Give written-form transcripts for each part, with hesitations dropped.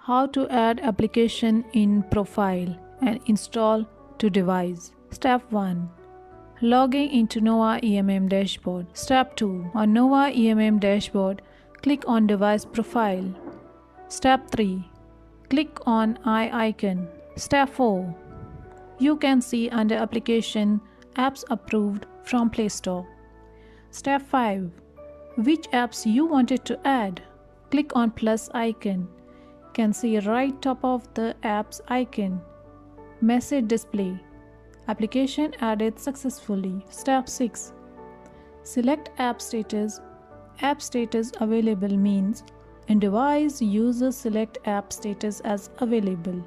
How to add application in profile and install to device. Step 1. Logging into NOVAEMM dashboard. Step 2. On NOVAEMM dashboard, click on device profile. Step 3. Click on eye icon. Step 4. You can see under application apps approved from Play Store. Step 5. Which apps you wanted to add. Click on plus icon. Can see right top of the apps icon. Message display. Application added successfully. Step 6. Select app status. App status available means in device user select app status as available.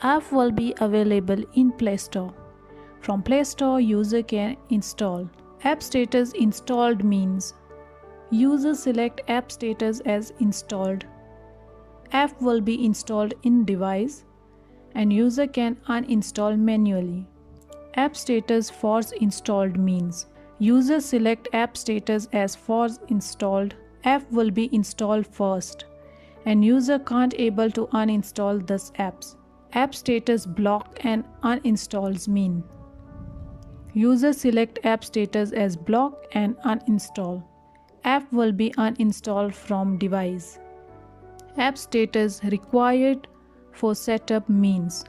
App will be available in Play Store. From Play Store user can install. App status installed means user select app status as installed. App will be installed in device and user can uninstall manually. App status force installed means user select app status as force installed. App will be installed first and user can't able to uninstall these apps. App status block and uninstalls mean user select app status as block and uninstall. App will be uninstalled from device. App status required for setup means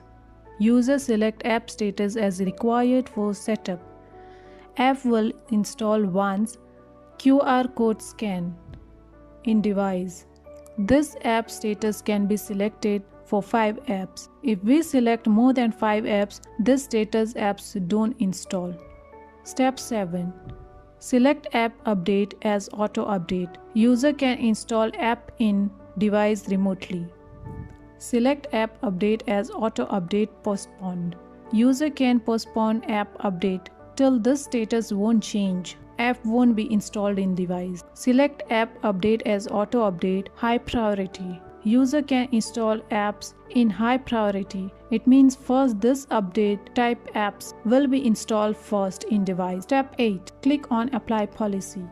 user select app status as required for setup. App will install once QR code scan in device. This app status can be selected for 5 apps. If we select more than 5 apps, this status apps don't install. Step 7. Select app update as auto update. User can install app in device remotely. Select app update as auto update postponed. User can postpone app update till this status won't change. App won't be installed in device. Select app update as auto update high priority. User can install apps in high priority. It means first this update type apps will be installed first in device. Step 8. Click on apply policy.